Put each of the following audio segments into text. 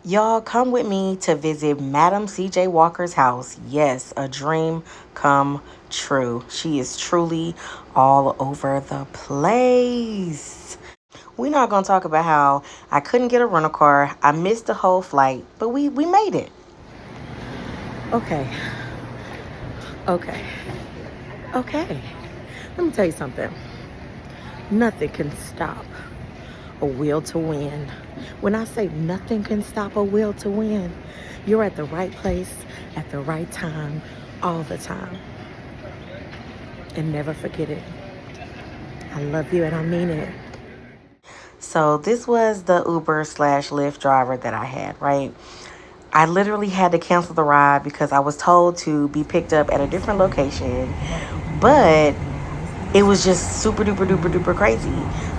Y'all come with me to visit Madam C.J. Walker's house. Yes, a dream come true. She is truly all over the place. We're not going to talk about how I couldn't get a rental car. I missed the whole flight, but we made it. Okay, okay, okay. Let me tell you something. Nothing can stop a will to win. When I say nothing can stop a will to win, you're at the right place at the right time all the time. And never forget it. I love you and I mean it. So this was the Uber slash Lyft driver that I had, right? I literally had to cancel the ride because I was told to be picked up at a different location, but it was just super duper duper duper crazy.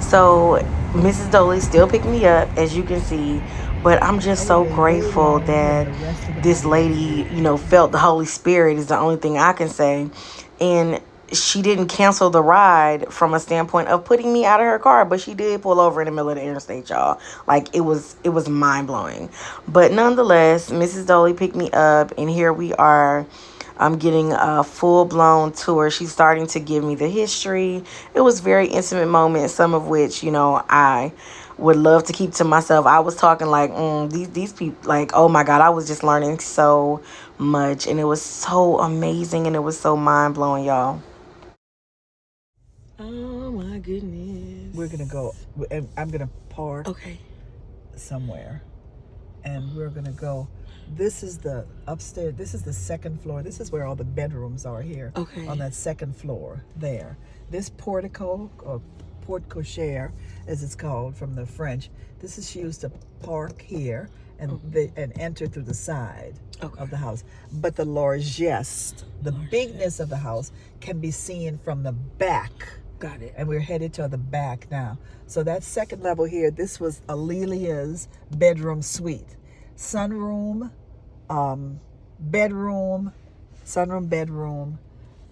So Mrs. Doley still picked me up, as you can see, but I'm just so grateful that this lady, felt the Holy Spirit is the only thing I can say. And she didn't cancel the ride from a standpoint of putting me out of her car, but she did pull over in the middle of the interstate, y'all. Like it was mind blowing. But nonetheless, Mrs. Doley picked me up, and here we are. I'm getting a full blown tour. She's starting to give me the history. It was very intimate moments, some of which, I would love to keep to myself. I was talking like, these people, like, oh my God, I was just learning so much. And it was so amazing and it was so mind blowing, y'all. Oh my goodness. We're gonna go, and I'm gonna park Okay. somewhere, and we're gonna go. This is the upstairs. This is the second floor. This is where all the bedrooms are here. Okay. On that second floor there. This portico, or porte cochere, as it's called from the French. This is, she used to park here and and enter through the side of the house. But the largesse, the bigness of the house, can be seen from the back. Got it. And we're headed to the back now. So that second level here, this was Alelia's bedroom suite. Sunroom, bedroom, sunroom, bedroom,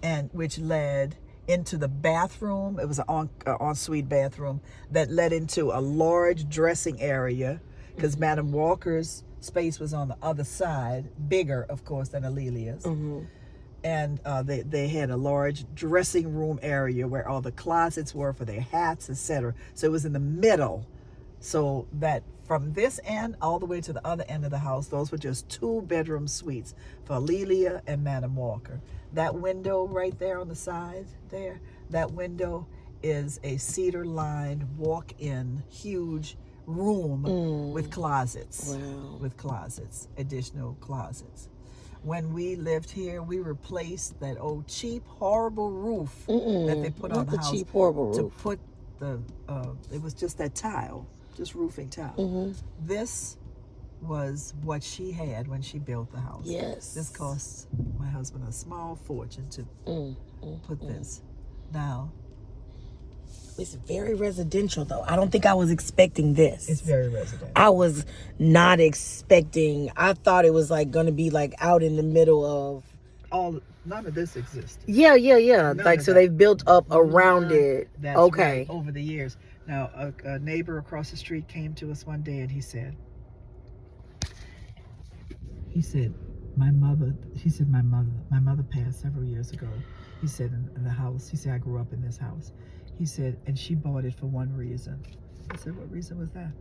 and which led into the bathroom. It was an ensuite bathroom that led into a large dressing area, because Madam Walker's space was on the other side, bigger, of course, than Alelia's. And they had a large dressing room area where all the closets were for their hats, etc. So it was in the middle. So that from this end all the way to the other end of the house, those were just 2-bedroom suites for Alelia and Madam Walker. That window right there on the side there, that window is a cedar-lined walk-in huge room with closets. Wow. With closets, additional closets. When we lived here, we replaced that old cheap, horrible roof that they put on the house. Cheap, horrible roof. To put the, it was just that tile, just roofing tile. This was what she had when she built the house. Yes. This cost my husband a small fortune to put this. Now, it's very residential, though. I don't think I was expecting this. it's very residential. I was not expecting. I thought it was like gonna be like out in the middle of. None of this existed. Yeah. None Like, of so that. they've built up around it. That's Okay. right, over the years. Now, a neighbor across the street came to us one day and he said, my mother passed several years ago. He said, in the house, he said, I grew up in this house. He said, and she bought it for one reason. I said, what reason was that?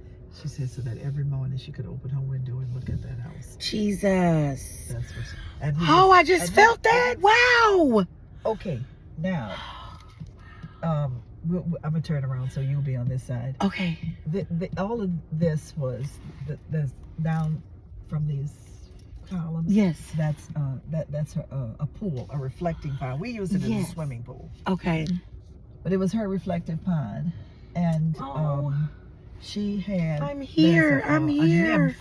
She said, so that every morning she could open her window and look at that house. Jesus. That's what. I just felt that. Wow. Okay, now, I'm gonna turn around so you'll be on this side. Okay. All of this was the down from these columns. Yes. That's a pool, a reflecting pond. We use it as a swimming pool. Okay. But it was her reflective pond, and she had. I'm here. A nymph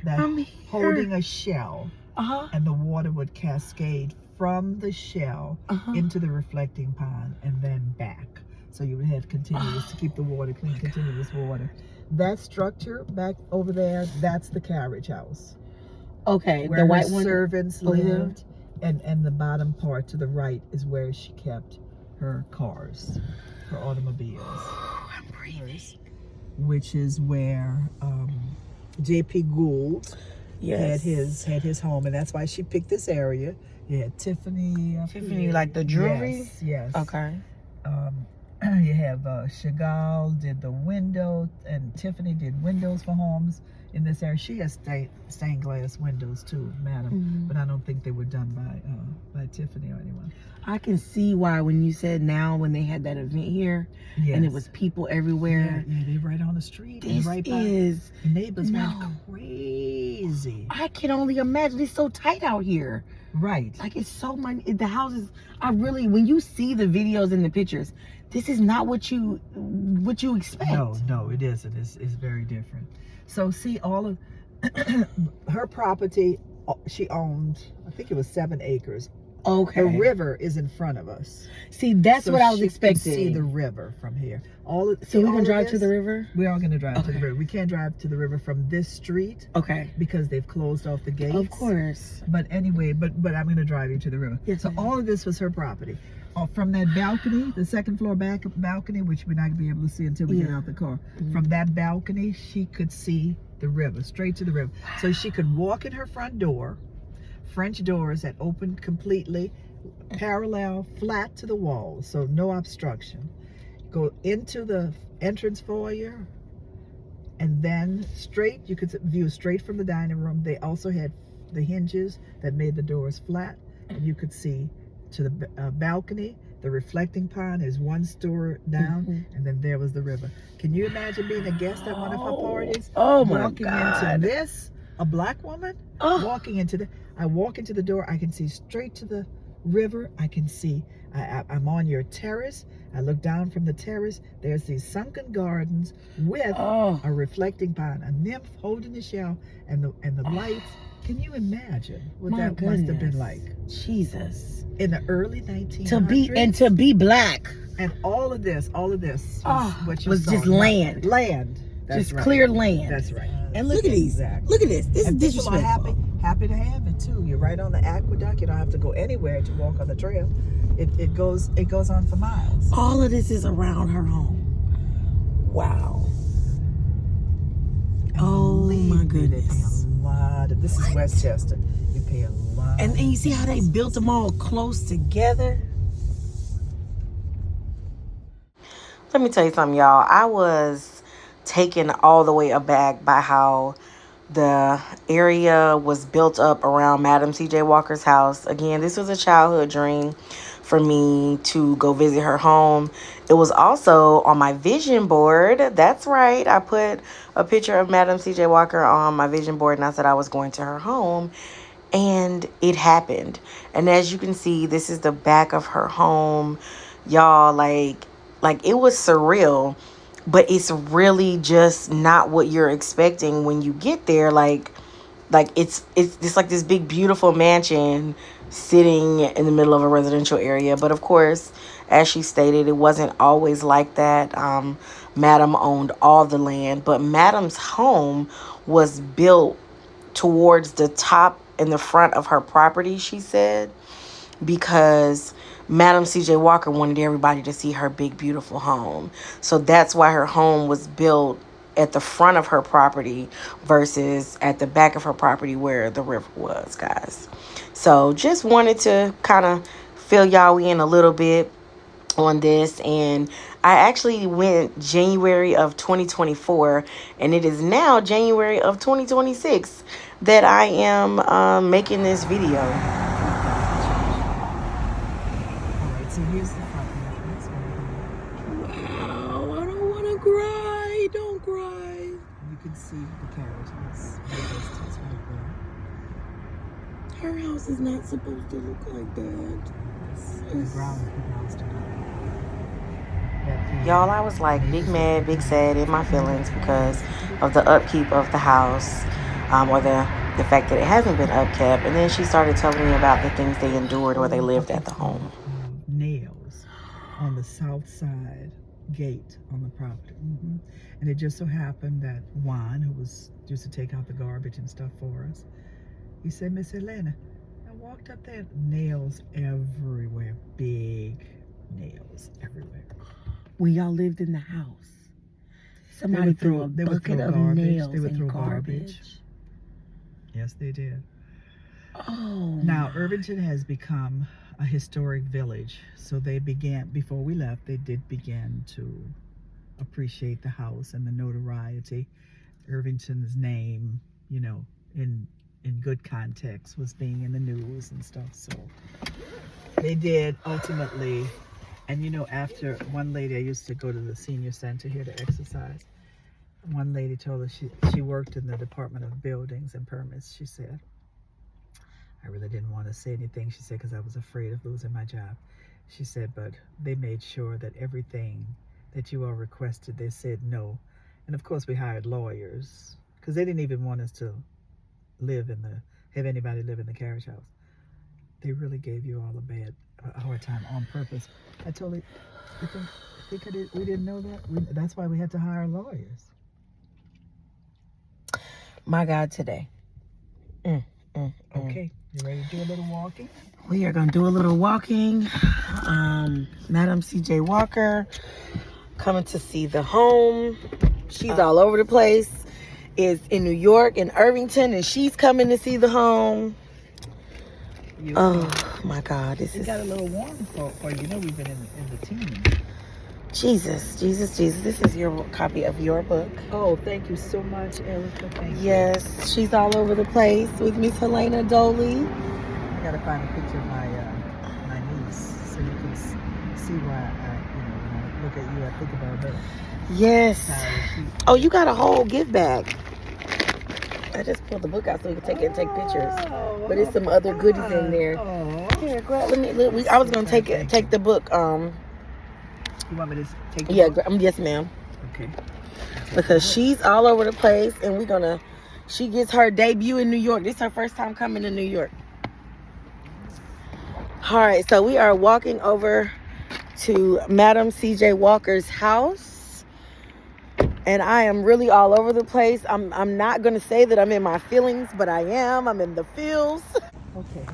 that I'm here. holding a shell, Uh-huh. and the water would cascade from the shell into the reflecting pond and then back. So you would have continuous to keep the water clean, continuous water. That structure back over there, that's the carriage house. Okay. Where The white her one. servants lived, and the bottom part to the right is where she kept her cars, her automobiles. I'm breathing. Which is where J.P. Gould Yes. had his home, and that's why she picked this area. You had Tiffany. Tiffany, like the jewelry? Yes. Okay. You have Chagall did the window, and Tiffany did windows for homes in this area. She has stained glass windows too, Madam, but I don't think they were done by Tiffany or anyone. I can see why when you said now when they had that event here, and it was people everywhere. Yeah, they're right on the street. This right by, is the neighbors went crazy. I can only imagine. It's so tight out here. Right. Like it's so many. The houses. When you see the videos and the pictures, this is not what you expect. No, it isn't. It's very different. So see, all of her property, she owned, I think it was 7 acres. Okay. The river is in front of us. See, that's what I was expecting. See the river from here. So we can drive to the river? We are going to drive to the river. We can't drive to the river from this street. Okay. Because they've closed off the gates. Of course. But anyway, but I'm going to drive you to the river. Yes, so all of this was her property. From that balcony, the second floor balcony, which we're not going to be able to see until we get out the car. From that balcony, she could see the river, straight to the river. So she could walk in her front door, French doors that opened completely, parallel, flat to the wall, so no obstruction. Go into the entrance foyer, and then straight, you could view straight from the dining room. They also had the hinges that made the doors flat, and you could see to the balcony. The reflecting pond is one store down, and then there was the river. Can you imagine being a guest at one of her parties? Oh my walking God. into this, a black woman walking into the. I walk into the door. I can see straight to the river. I can see. I'm on your terrace. I look down from the terrace. There's these sunken gardens with a reflecting pond, a nymph holding the shell, and the lights. Can you imagine what that must have been like? Jesus. In the early 1900s. To be black. And all of this what you was saw. just land. Land. That's just right. clear land. That's right. And look at these. Exactly. Look at this. This and is people are disrespectful. happy to have it too. You're right on the aqueduct. You don't have to go anywhere to walk on the trail. It goes on for miles. All of this is around her home. Wow. Oh my goodness. You pay a lot. This is Westchester. You pay a lot. And you see how they built them all close together? Let me tell you something, y'all. I was taken all the way aback by how the area was built up around Madam C.J. Walker's house. Again, this was a childhood dream for me to go visit her home. It was also on my vision board. That's right. I put a picture of Madam C.J. Walker on my vision board, and I said I was going to her home. And it happened. And as you can see, this is the back of her home. Y'all, like it was surreal. But it's really just not what you're expecting when you get there. Like it's like this big beautiful mansion sitting in the middle of a residential area. But of course, as she stated, it wasn't always like that. Madam owned all the land, but Madam's home was built towards the top in the front of her property, she said, because Madam C.J. Walker wanted everybody to see her big, beautiful home. So that's why her home was built at the front of her property versus at the back of her property where the river was, guys. So just wanted to kind of fill y'all in a little bit on this. And I actually went January of 2024, and it is now January of 2026 that I am making this video. So here's the property. Wow, I don't want to cry. Don't cry. You can see the carriages. Her house is not supposed to look like that. The ground belongs to her. Y'all, I was like big mad, big sad in my feelings because of the upkeep of the house, or the fact that it hasn't been upkept. And then she started telling me about the things they endured or they lived at the home. Nails on the south side gate on the property. And it just so happened that Juan, who used to take out the garbage and stuff for us, he said, Miss Helena, I walked up there, nails everywhere, big nails everywhere. When y'all lived in the house. Somebody threw a bucket of nails in garbage. Yes, they did. Oh. Now, Irvington has become a historic village. So they began, before we left, they did begin to appreciate the house and the notoriety. Irvington's name, you know, in good context, was being in the news and stuff. So they did ultimately. And you know, after one lady, I used to go to the senior center here to exercise. One lady told us she worked in the Department of Buildings and Permits. She said, I really didn't want to say anything, she said, because I was afraid of losing my job. She said, but they made sure that everything that you all requested, they said no. And of course, we hired lawyers because they didn't even want us to have anybody live in the carriage house. They really gave you all a hard time on purpose. I told her, we didn't know that. That's why we had to hire lawyers. My God, today. Okay, you ready to do a little walking? We are going to do a little walking. Madam C.J. Walker coming to see the home. She's all over the place. Is in New York, in Irvington, and she's coming to see the home. Oh, my God. It got a little warm for you. You know we've been in the teens. Jesus. This is your copy of your book. Oh, thank you so much, Erica. Thank you. Yes, she's all over the place with Miss Helena Doley. I gotta find a picture of my niece so you can see why when I look at you, I think about her. Yes. Oh, you got a whole gift bag. I just pulled the book out so we can take it and take pictures. But there's some other goodies in there. Here, grab. I was gonna take the book. You want me to take? Yeah. Yes, ma'am. Okay. Because she's all over the place, and she gets her debut in New York. This is her first time coming to New York. All right, so we are walking over to Madam C.J. Walker's house, and I am really all over the place. I'm not going to say that I'm in my feelings, but I am. I'm in the feels. Okay.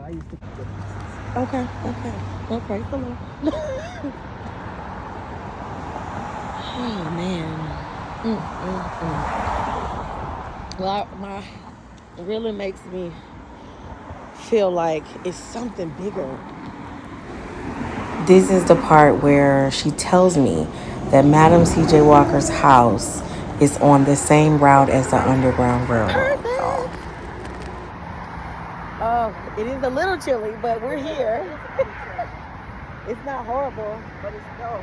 I used to. Okay. Praise the Lord. Oh, man. Well, it really makes me feel like it's something bigger. This is the part where she tells me that Madam C.J. Walker's house is on the same route as the Underground Railroad. Oh, it is a little chilly, but we're here. It's not horrible, but it's no.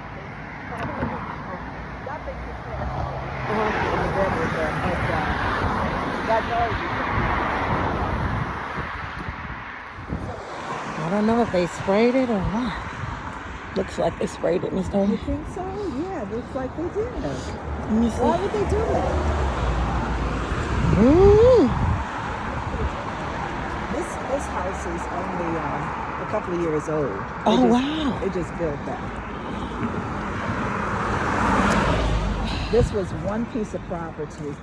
I don't know if they sprayed it or what. Looks like they sprayed it, Miss Doley. You think so? Yeah, it looks like they did. Let me see. Why would they do that? This house is only a couple of years old. Wow. They just built that. This was one piece of property,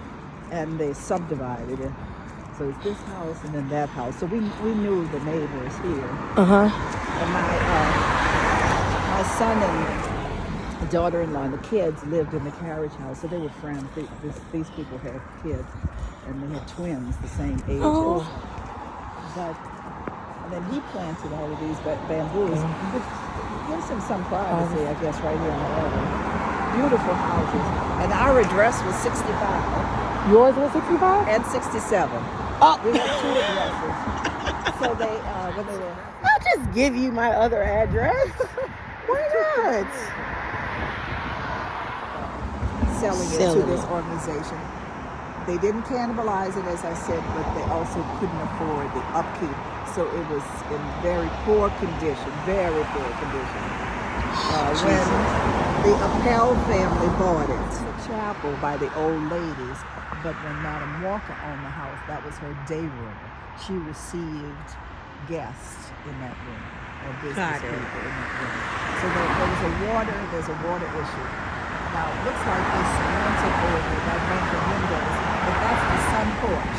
and they subdivided it. So it's this house and then that house. So we knew the neighbors here. And my son and daughter-in-law and the kids lived in the carriage house, so they were friends. These people had kids, and they had twins the same age. Oh. And then he planted all of these bamboos. Which gives him some privacy, I guess, right here in the area. Beautiful houses. And our address was 65. Yours was 65? And 67. Oh. We had two addresses. So when they were... I'll just give you my other address. Why not? Selling it to this organization. They didn't cannibalize it, as I said, but they also couldn't afford the upkeep. So it was in very poor condition, very poor condition. When the Appel family bought it, the chapel by the old ladies, but when Madam Walker owned the house, that was her day room. She received guests in that room, or business people in that room. So there's a water issue. Now it looks like they cemented over that range of windows, but that's the sun porch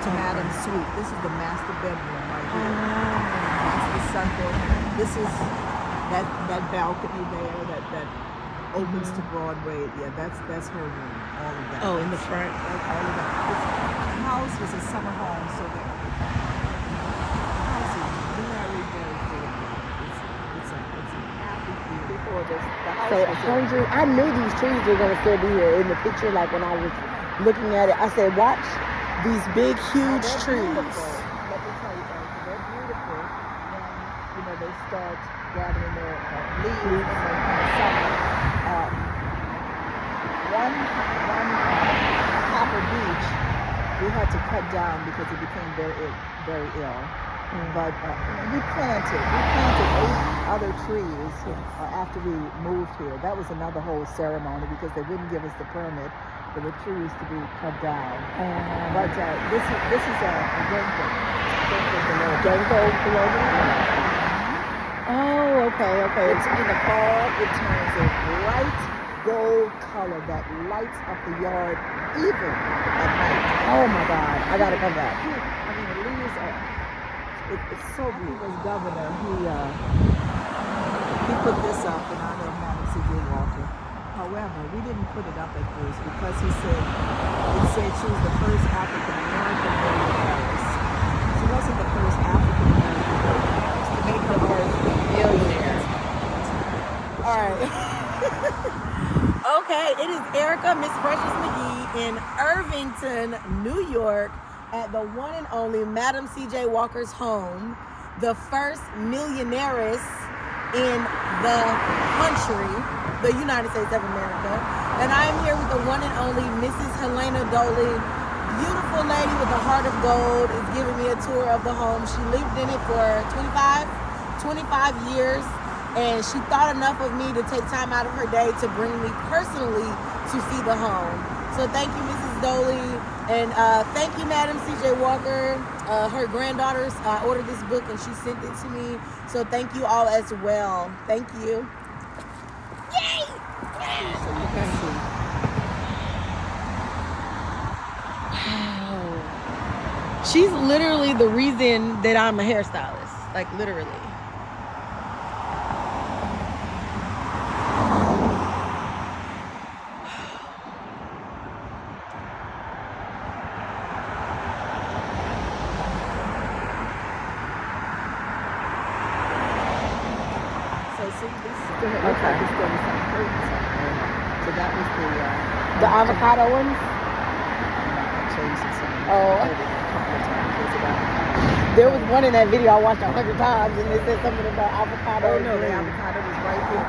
to Madam's suite. This is the master bedroom right here. That's the sun porch. This is that balcony there, that opens to Broadway. Yeah, that's her room. All of that. Oh, in the front. All of that. The house was a summer home, so the house is very, very full of life. It's a happy feel. Before this, the house So was 100. I knew these trees were gonna still be here in the picture. Like when I was looking at it, I said, "Watch these big, huge trees." Beautiful. Let me tell you, they're beautiful when they start gathering their leaves in the summer. One Copper Beach we had to cut down because it became very ill. But we planted 8 other trees after we moved here. That was another whole ceremony because they wouldn't give us the permit for the trees to be cut down. But this is a Ginkgo biloba. Oh, okay. It's in the fall. It turns a bright gold color that lights up the yard even at night. Oh my God! I gotta come back. I mean, the leaves are. It's so beautiful. As governor, he put this up in honor of Madam C.J. Walker. However, we didn't put it up at first because it said she was the first African American millionaire. She wasn't the first African American millionaire to make her first millionaire. All right. Okay, it is Erica, Miss Precious McGee in Irvington, New York, at the one and only Madam C.J. Walker's home, the first millionairess in the country, the United States of America. And I am here with the one and only Mrs. Helena Doley, beautiful lady with a heart of gold, is giving me a tour of the home. She lived in it for 25 years. And she thought enough of me to take time out of her day to bring me personally to see the home. So thank you, Mrs. Doley. And thank you, Madam C.J. Walker. Her granddaughters ordered this book and she sent it to me. So thank you all as well. Thank you. Yay! Oh. She's literally the reason that I'm a hairstylist. Like literally. So that was the avocado ones? I changed it some. Oh. A couple of times. There was one in that video I watched 100 times and it said something about avocado. Oh no, the avocado was right here.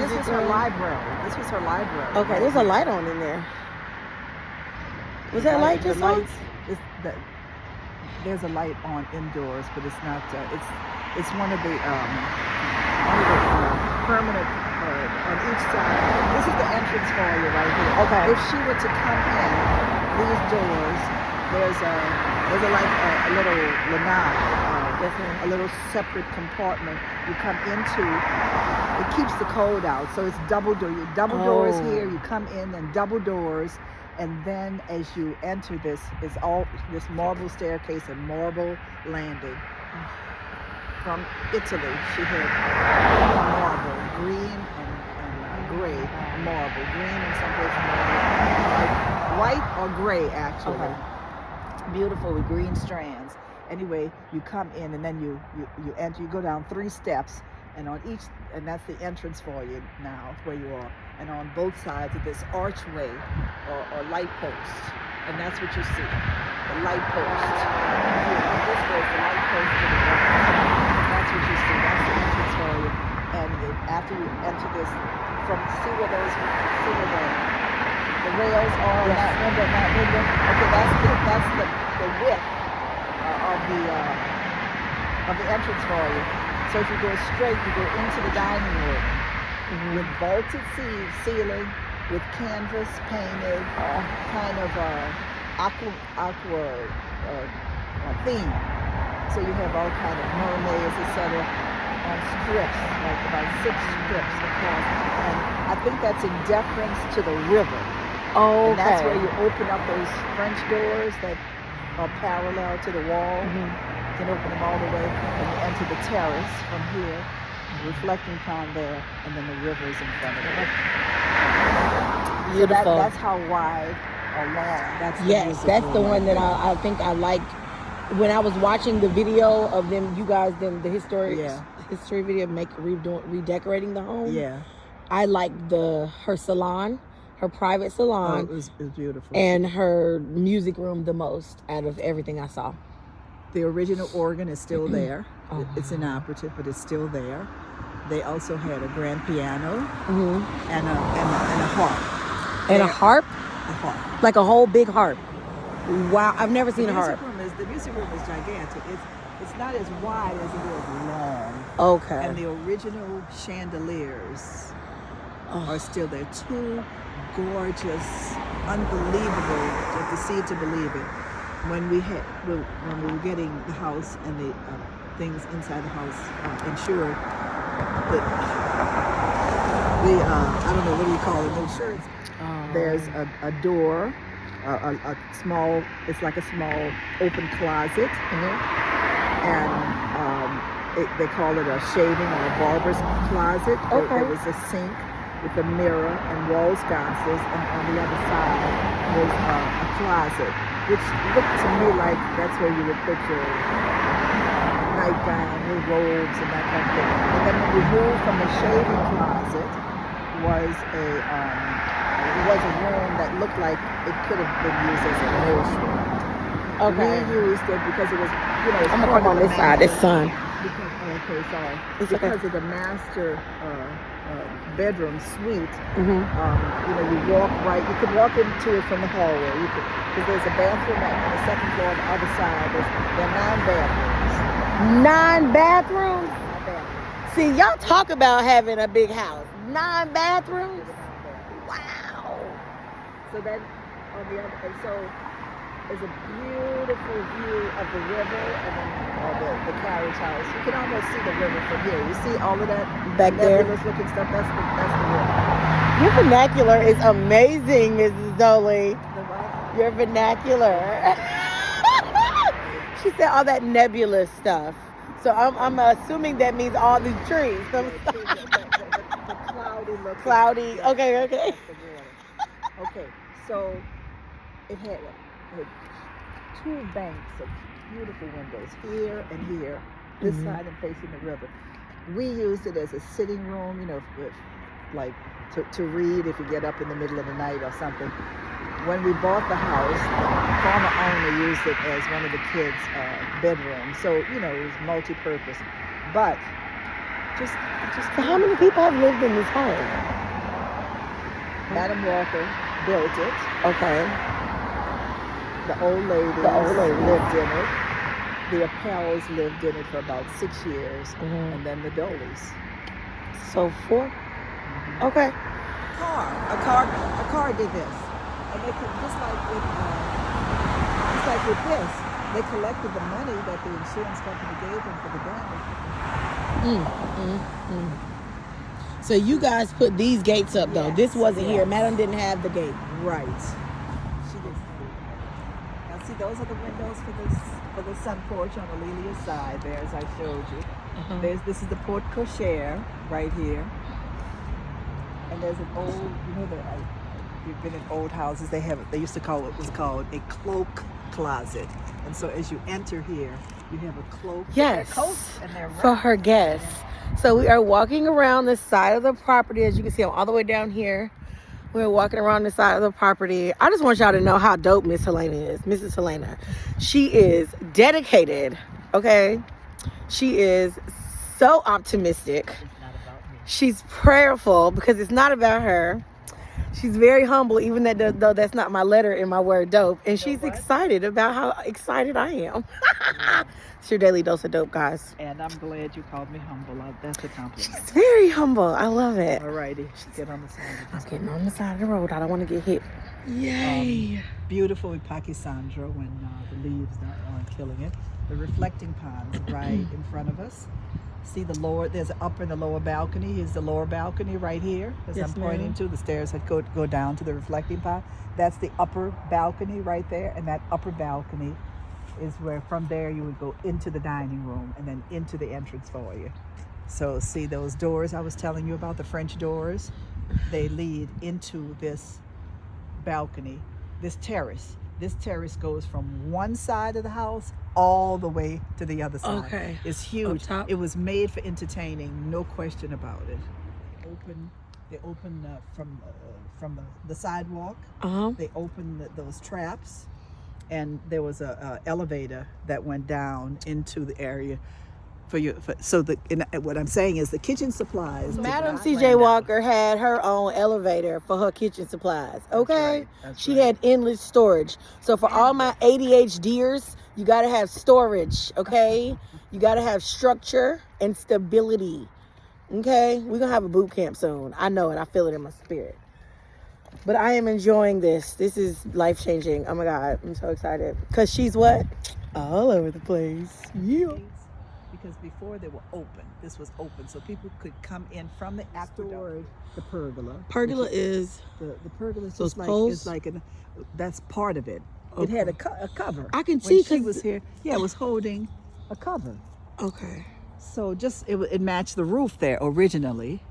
This was her library. This was her library. Okay, there's a light on in there. Was that light just on? There's a light on indoors, but it's not. It's one of the permanent on each side. This is the entrance for you right here. Okay. If she were to come in these doors, there's a little lanai, a little separate compartment you come into. It keeps the cold out, so it's double doors here. You come in and double doors. And then as you enter this, is all this marble staircase and marble landing. From Italy, she had marble, green and gray marble, green in some places, marble, white or gray actually. Okay. Beautiful with green strands. Anyway, you come in and then you enter. You go down 3 steps, and on each, and that's the entrance for you now, where you are. And on both sides of this archway or light post, and that's what you see, the light post. This goes the light post to the left. That's what you see. That's the entrance for you. And after you enter this, see where the rails are on that window. Okay, that's the width of the entrance for you. So if you go straight, you go into the dining room. With vaulted ceiling, with canvas painted, kind of aqua theme. So you have all kind of mermaids, etc. on strips, like about 6 strips across. And I think that's in deference to the river. Oh, and that's where you open up those French doors that are parallel to the wall. You can open them all the way, and you enter the terrace from here. Reflecting pond there, and then the river is in front of it. Beautiful. So that's how wide or long. That's the Yes, music that's room the right one that there. I think I liked. When I was watching the video of them, you guys, the history video, redecorating the home. Yeah. I liked her salon, her private salon. Oh, it was beautiful. And her music room the most out of everything I saw. The original organ is still there. Oh, It's inoperative, but it's still there. They also had a grand piano Mm-hmm. and a harp. And a harp? A harp. Like a whole big harp. Wow, I've never seen a harp. The music room is gigantic. It's not as wide as it is long. Okay. And the original chandeliers are still there. Two gorgeous, unbelievable. You have to see it to believe it. When we were getting the house and the things inside the house insured, I don't know, what do you call it? Insurance. There's a door, a small. It's like a small open closet, and they call it a shaving or a barber's closet. Okay. There was a sink with a mirror and wall sconces, and on the other side was a closet, which looked to me like that's where you would put your nightgown, your robes, and that kind of thing. And then when we moved from the shaving closet was a room that looked like it could have been used as a nursery. Okay. We used it because it was, I'm gonna come on this side. It's sun. Because of the master bedroom suite. Mm-hmm. You walk right. You could walk into it from the hallway. Because there's a bathroom on the second floor on the other side. There are 9 bathrooms. 9 bathrooms? 9 bathrooms. See, y'all talk about having a big house. 9 bathrooms? Wow. So then on the other, and so there's a beautiful view of the river and then the carriage house. You can almost see the river from here. You see all of that Back there? nebulous looking stuff. That's the river. Your vernacular is amazing, Mrs. Doley. The what? Your vernacular. She said all that nebulous stuff. So I'm assuming that means all these trees. The cloudy look. Cloudy. Yeah, Okay. that's the water. Okay, so it had 2 banks of beautiful windows here and here, this side and facing the river. We used it as a sitting room, to read if you get up in the middle of the night or something. When we bought the house, the former owner used it as one of the kids' bedrooms. So, it was multi-purpose. But just So how many people have lived in this home? Madam Walker built it. Okay. The old lady lived in it. The Appels lived in it for about 6 years, and then the Doleys. So 4? Okay. A car did this, and they could just like with this, they collected the money that the insurance company gave them for the damage. So you guys put these gates up though. Yes, This wasn't here. yes. Madam didn't have the gate. Right. She did. Now see, those are the windows for the sun porch on Alelia's side there, as I showed you. This is the porte cochere right here. And there's an old, you've been in old houses, they used to call it, was called a cloak closet. And so as you enter here, you have a cloak. Yes. They're coats and they're For wrapped. her guests. So we are walking around the side of the property. As you can see, I'm all the way down here. We're walking around the side of the property. I just want y'all to know how dope Miss Helena is. Mrs. Helena. She is dedicated, okay? She is so optimistic. It's not about me. She's prayerful because it's not about her. She's very humble, even though that's not my letter in my word dope. And she's excited about how excited I am. It's your daily dose of dope, guys. And I'm glad you called me humble. That's a compliment. She's very humble. I love it. Alrighty, get on the side. I'm getting on the side of the road. I don't want to get hit. Yay. Beautiful in Pakisandra when the leaves aren't killing it. The reflecting ponds right in front of us. See there's an upper and the lower balcony. Here's the lower balcony right here, as Yes, I'm pointing to. The stairs that go down to the reflecting pond. That's the upper balcony right there, and that upper balcony is where from there you would go into the dining room and then into the entrance foyer. So see those doors I was telling you about, the French doors? They lead into this balcony, this terrace. This terrace goes from one side of the house all the way to the other side. Okay. It's huge. Up top? It was made for entertaining, no question about it. They open from the sidewalk. They opened those traps, and there was a elevator that went down into the area what I'm saying is the kitchen supplies. Madam C.J. Walker had her own elevator for her kitchen supplies. Okay, she had endless storage. So for all my ADHDers, you gotta have storage. Okay, you gotta have structure and stability. Okay, we're gonna have a boot camp soon. I know it. I feel it in my spirit. But I am enjoying this. This is life changing. Oh my God, I'm so excited. Cause she's what? All over the place. Yeah. Because before they were open, this was open, so people could come in from the aqueduct. The pergola. Pergola is the pergola. Is those just like poles? it's like that's part of it. Okay. It had a cover. I can see when she was here. Yeah, it was holding a cover. Okay. So just it matched the roof there originally.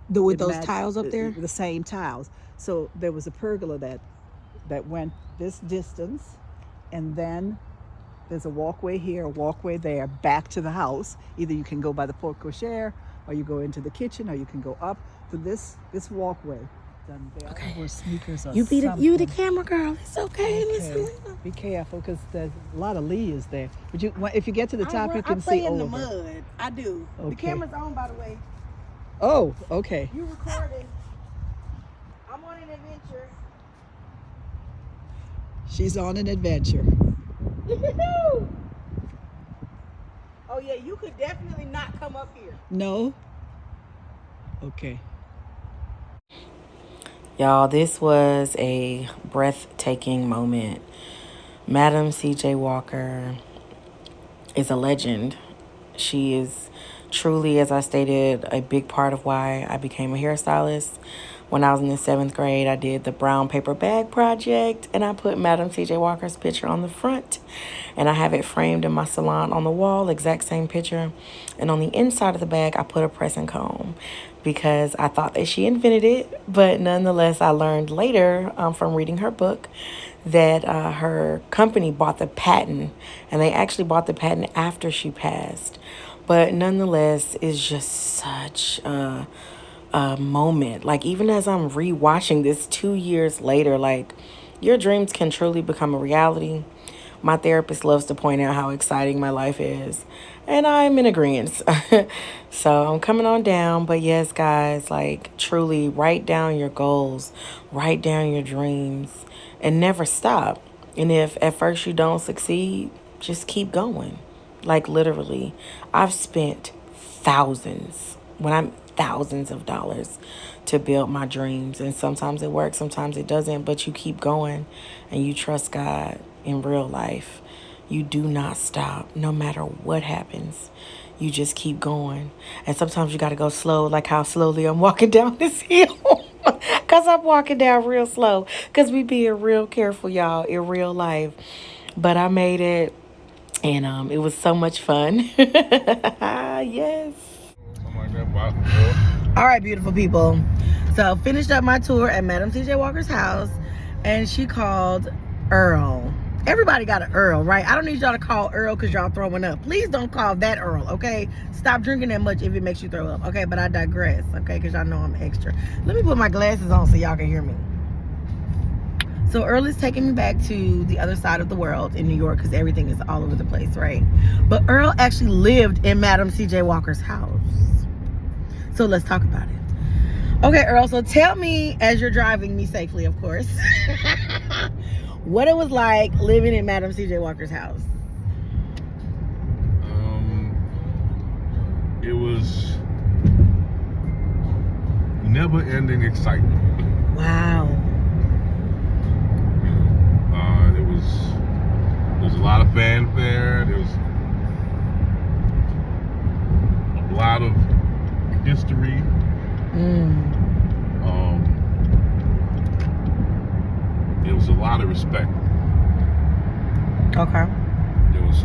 With those tiles up there. The same tiles. So there was a pergola that went this distance, and then there's a walkway here, a walkway there, back to the house. Either you can go by the porte cochere, or you go into the kitchen, or you can go up to this walkway. Okay. Where sneakers are You the camera girl. It's okay. Okay. Be careful, because there's a lot of leaves there. But if you get to the top, you can see in over. the mud. I do. Okay. The camera's on, by the way. Oh, okay. You recording? I'm on an adventure. She's on an adventure. Oh yeah, you could definitely not come up here. No? Okay. Y'all, this was a breathtaking moment. Madam C.J. Walker is a legend. She is truly, as I stated, a big part of why I became a hairstylist. When I was in the 7th grade, I did the brown paper bag project, and I put Madam C.J. Walker's picture on the front, and I have it framed in my salon on the wall, exact same picture. And on the inside of the bag, I put a pressing comb because I thought that she invented it, but nonetheless, I learned later from reading her book that her company bought the patent, and they actually bought the patent after she passed. But nonetheless, it's just such a moment. Like, even as I'm rewatching this 2 years later, like, your dreams can truly become a reality. My therapist loves to point out how exciting my life is, and I'm in agreement. So I'm coming on down. But yes, guys, like, truly write down your goals, write down your dreams, and never stop. And if at first you don't succeed, just keep going. Like, literally, I've spent thousands of dollars to build my dreams, and sometimes it works, sometimes it doesn't, but you keep going and you trust God. In real life, you do not stop. No matter what happens, you just keep going. And sometimes you got to go slow, like how slowly I'm walking down this hill. Because I'm walking down real slow, because we being real careful, y'all, in real life. But I made it, and it was so much fun. Yes. All right, beautiful people. So finished up my tour at Madam C.J. Walker's house, and she called Earl. Everybody got an Earl, right? I don't need y'all to call Earl because y'all throwing up. Please don't call that Earl, okay? Stop drinking that much if it makes you throw up, okay? But I digress, okay? Because y'all know I'm extra. Let me put my glasses on so y'all can hear me. So Earl is taking me back to the other side of the world in New York, because everything is all over the place, right? But Earl actually lived in Madam C.J. Walker's house. So let's talk about it. Okay, Earl, so tell me, as you're driving me safely, of course, what it was like living in Madam C.J. Walker's house. It was never-ending excitement. Wow. There was a lot of fanfare. There was a lot of history. There was a lot of respect. Okay. There was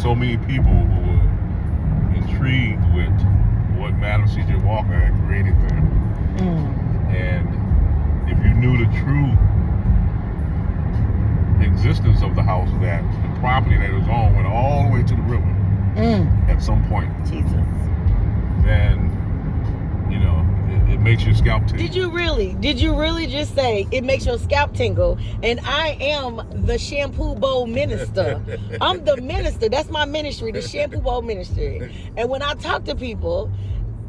so many people who were intrigued with what Madam C.J. Walker had created there. And if you knew the true existence of the house, that the property that it was on went all the way to the river at some point, Jesus. then, you know, it makes your scalp tingle. Did you really just say it makes your scalp tingle? And I am the shampoo bowl minister. I'm the minister. That's my ministry, the shampoo bowl ministry. And when I talk to people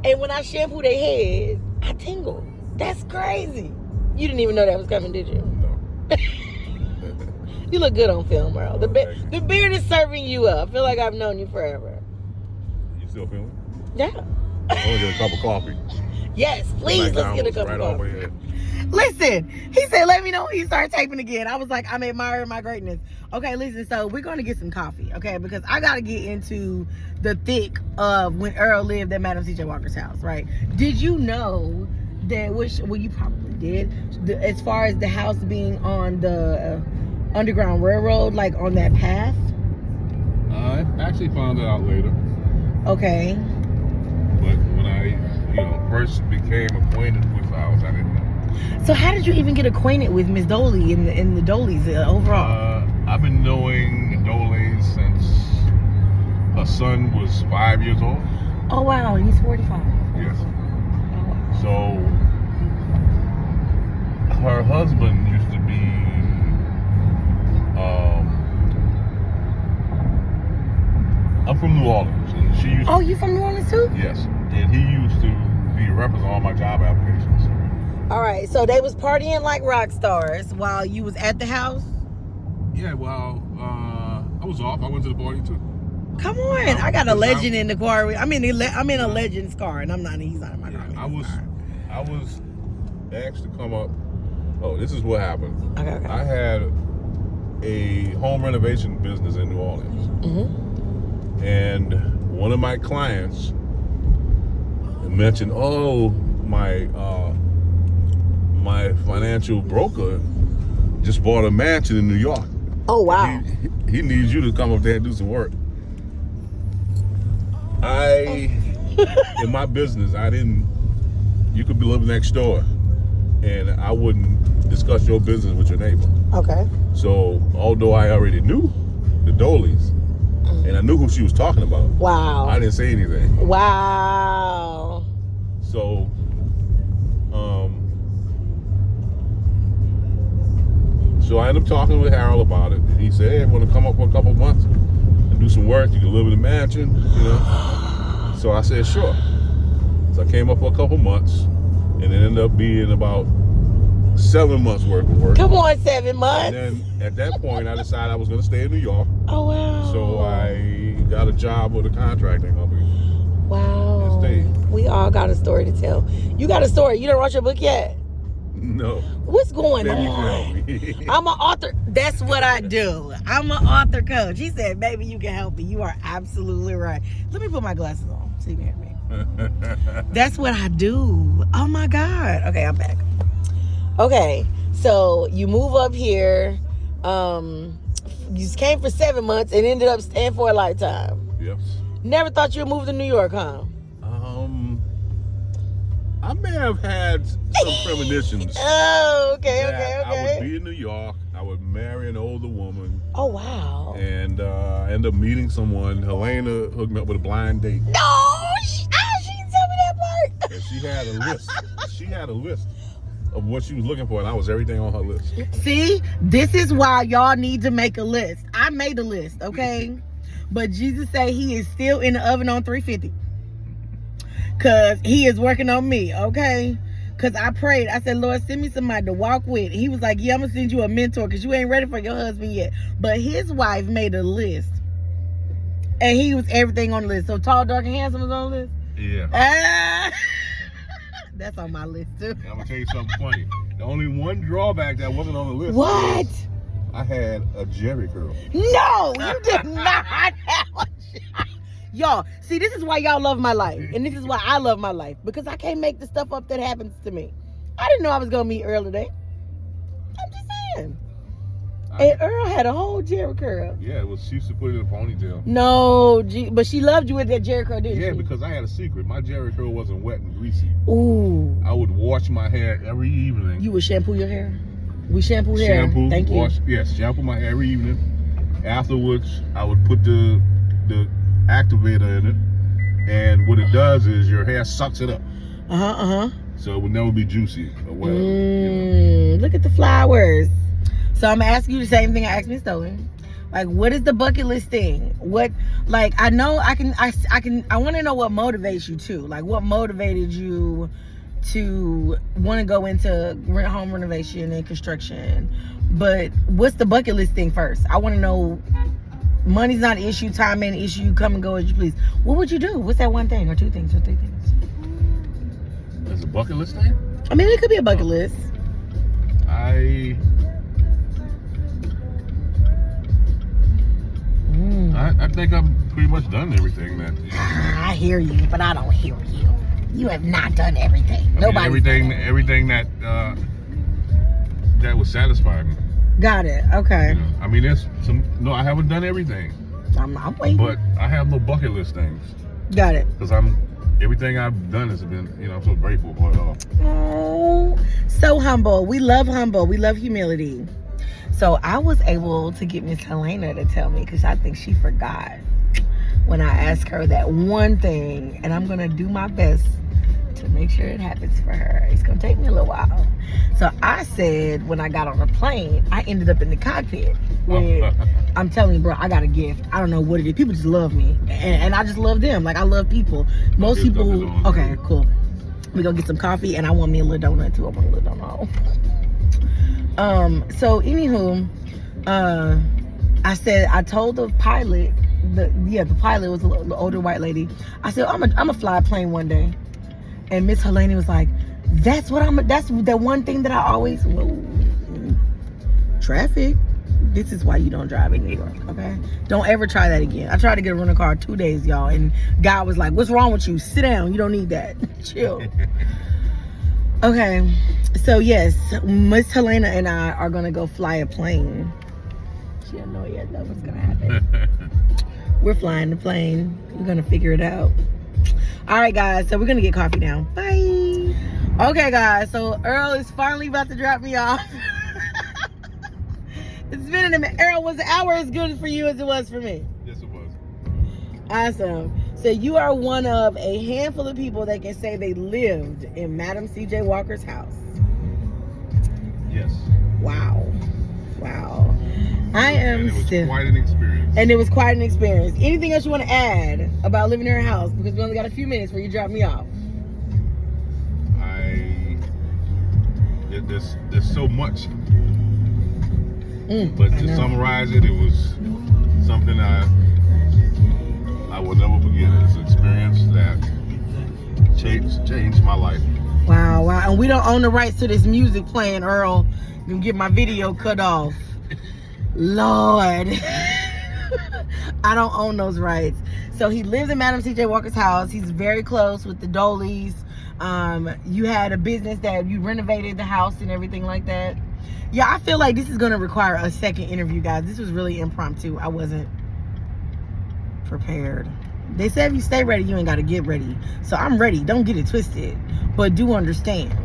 and when I shampoo their head, I tingle. That's crazy. You didn't even know that was coming, did you? No. You look good on film, Earl. The beard is serving you up. I feel like I've known you forever. You still feeling? Yeah. I want to get a cup of coffee. Yes, please. Let's get a cup of coffee. Listen, he said, let me know when he starts taping again. I was like, I'm admiring my greatness. Okay, listen, so we're going to get some coffee, okay? Because I got to get into the thick of when Earl lived at Madam C.J. Walker's house, right? Did you know that, well, you probably did, as far as the house being on the Underground Railroad, like on that path? I actually found it out later. Okay. But when I, first became acquainted with the house, I didn't know. So how did you even get acquainted with Miss Doley and the Doleys overall? I've been knowing Doley since her son was 5 years old. Oh wow, he's 45. Yes. Oh, wow. So her husband used to be I'm from New Orleans, and she used. Oh, you from New Orleans too? Yes, and he used to be a reference on all my job applications. All right, so they was partying like rock stars while you was at the house? Yeah, well, I was off. I went to the party too. Come on, I got a legend in the car. I'm in a legend's car, and he's not in my car. I was asked to come up. Oh, this is what happened. Okay. I had a home renovation business in New Orleans. And one of my clients mentioned, my financial broker just bought a mansion in New York. Oh wow! He needs you to come up there and do some work. In my business, you could be living next door, and I wouldn't discuss your business with your neighbor. Okay. So although I already knew the Doleys, and I knew who she was talking about. Wow. I didn't say anything. Wow. So, so I ended up talking with Harold about it. He said, hey, I want to come up for a couple of months and do some work. You can live in the mansion, So I said, sure. So I came up for a couple of months, and it ended up being about 7 months worth of work. Come on, 7 months. And then at that point, I decided I was going to stay in New York. Oh, wow. So I got a job with a contracting company. Wow. And stayed. We all got a story to tell. You got a story. You don't write your book yet? No. What's going Maybe on? you can help me. I'm an author. That's what I do. I'm an author coach. He said, baby, you can help me. You are absolutely right. Let me put my glasses on so you can hear me. That's what I do. Oh, my God. Okay, I'm back. Okay, so you move up here. You came for 7 months and ended up staying for a lifetime. Yes. Never thought you'd move to New York, huh? I may have had some premonitions. Oh, okay. I would be in New York. I would marry an older woman. Oh, wow. And end up meeting someone. Helena hooked me up with a blind date. No, she didn't tell me that part. And she had a list of what she was looking for, and I was everything on her list. See, this is why y'all need to make a list. I made a list, okay? But Jesus said he is still in the oven on 350. Because he is working on me, okay? Because I prayed. I said, Lord, send me somebody to walk with. He was like, yeah, I'm going to send you a mentor because you ain't ready for your husband yet. But his wife made a list. And he was everything on the list. So tall, dark, and handsome was on the list? Yeah. That's on my list, too. I'm going to tell you something funny. The only one drawback that wasn't on the list What? was I had a Jerry curl. No, you did not have a Y'all, see, this is why y'all love my life. And this is why I love my life. Because I can't make the stuff up that happens to me. I didn't know I was going to meet Earl today. I'm just saying. And Earl had a whole Jerry curl. Yeah, it was. She used to put it in a ponytail. No, but she loved you with that Jerry curl, didn't she? Yeah, because I had a secret. My Jerry curl wasn't wet and greasy. Ooh. I would wash my hair every evening. You would shampoo your hair? We shampoo hair. Shampoo. Thank you. Yes, shampoo my hair every evening. Afterwards, I would put the activator in it, and what it does is your hair sucks it up. So it would never be juicy or whatever. Look at the flowers. So I'm gonna ask you the same thing I asked Miss Doley. Like, what is the bucket list thing? What, like, I know I want to know what motivates you too. Like, what motivated you to want to go into home renovation and construction? But what's the bucket list thing first? I want to know. Money's not an issue, time ain't an issue. You come and go as you please. What would you do? What's that one thing or two things or three things? That's a bucket list thing? I mean, it could be a bucket list. I think I've pretty much done everything that. I hear you, but I don't hear you. You have not done everything. Everything that would satisfy me. Got it. Okay. You know, I mean, there's some. No, I haven't done everything. I'm waiting. But I have no bucket list things. Got it. Because everything I've done has been, I'm so grateful for it all. Oh, so humble. We love humble. We love humility. So I was able to get Miss Helena to tell me, because I think she forgot when I asked her that one thing, and I'm gonna do my best to make sure it happens for her. It's gonna take me a little while. So I said, when I got on the plane, I ended up in the cockpit. I'm telling you, bro, I got a gift. I don't know what it is. People just love me, and I just love them. Like, I love people. Most people. Okay, cool. We gonna get some coffee, and I want me a little donut too. I want a little donut. So anywho, I said, I told the pilot, the pilot was an older white lady. I said, I'm a fly a plane one day. And Miss Helena was like, that's the one thing that I always, traffic. This is why you don't drive in New York, okay? Don't ever try that again. I tried to get a rental car 2 days, y'all, and God was like, what's wrong with you? Sit down, you don't need that. Chill. Okay, so yes, Miss Helena and I are gonna go fly a plane. She don't know yet though what's gonna happen. We're flying the plane. We're gonna figure it out. All right, guys, so we're gonna get coffee now. Bye. Okay, guys, so Earl is finally about to drop me off. It's been a minute. Earl, was the hour as good for you as it was for me? Yes, it was. Awesome. So you are one of a handful of people that can say they lived in Madam C.J. Walker's house. Yes. Wow. I am still. Quite an experience. And it was quite an experience. Anything else you want to add about living in her house? Because we only got a few minutes where you drop me off. There's so much. But to summarize it, it was something I will never forget. It's an experience that changed my life. Wow. And we don't own the rights to this music playing, Earl. You can get my video cut off. Lord. I don't own those rights. So he lives in Madam C.J. Walker's house. He's very close with the Doleys. You had a business that you renovated the house and everything like that. Yeah, I feel like this is going to require a second interview, guys. This was really impromptu. I wasn't prepared. They said if you stay ready, you ain't got to get ready. So I'm ready. Don't get it twisted. But do understand.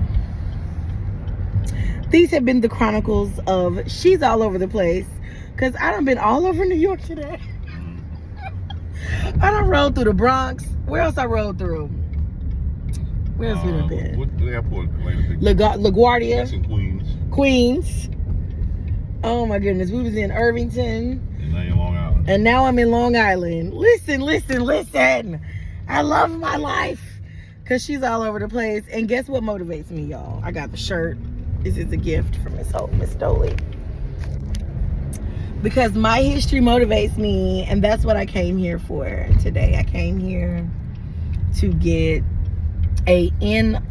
These have been the chronicles of She's All Over the Place. Because I done been all over New York today. I done rode through the Bronx. Where else I rode through? Where else we done been? What airport? LaGuardia. That's in Queens. Queens. Oh my goodness. We was in Irvington. And now you're Long Island. And now I'm in Long Island. Listen. I love my life. Because she's all over the place. And guess what motivates me, y'all? I got the shirt. This is a gift from Miss Doley. Because my history motivates me. And that's what I came here for today. I came here to get a in-person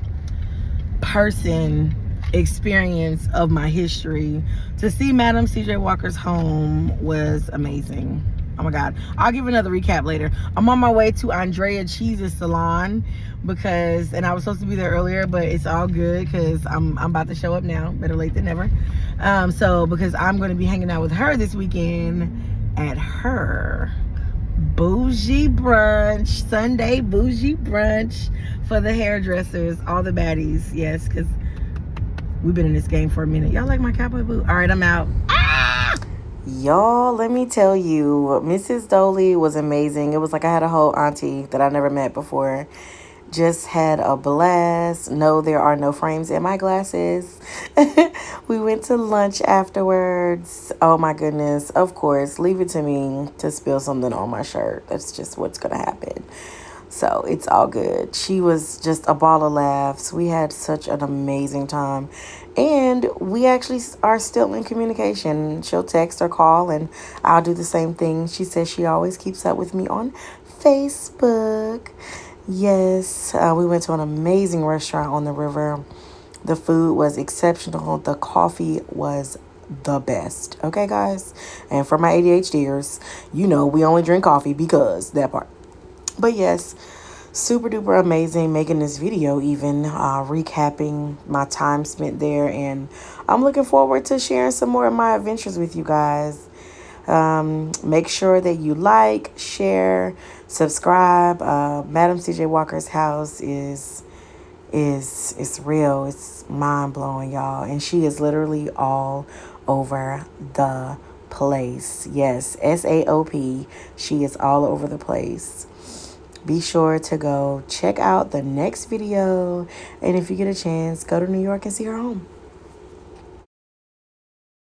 experience of my history. To see Madam C.J. Walker's home was amazing. Oh my God. I'll give another recap later. I'm on my way to Andrea Cheese's salon and I was supposed to be there earlier, but it's all good because I'm about to show up now. Better late than never. So because I'm going to be hanging out with her this weekend at her bougie brunch, Sunday bougie brunch for the hairdressers, all the baddies. Yes, because we've been in this game for a minute. Y'all like my cowboy boot? All right, I'm out. Y'all, let me tell you, Mrs. Doley was amazing. It was like I had a whole auntie that I never met before. Just had a blast. No, there are no frames in my glasses. We went to lunch afterwards. Oh my goodness. Of course, leave it to me to spill something on my shirt. That's just what's going to happen. So it's all good. She was just a ball of laughs. We had such an amazing time. And we actually are still in communication. She'll text or call, and I'll do the same thing. She says she always keeps up with me on Facebook. Yes, we went to an amazing restaurant on the river. The food was exceptional. The coffee was the best. Okay, guys? And for my ADHDers, you know we only drink coffee because that part. But yes, super duper amazing making this video, even recapping my time spent there. And I'm looking forward to sharing some more of my adventures with you guys. Make sure that you like, share, subscribe. Madam C.J. Walker's house is it's real. It's mind blowing, y'all. And she is literally all over the place. Yes, SAOP. She is all over the place. Be sure to go check out the next video. And if you get a chance, go to New York and see her home.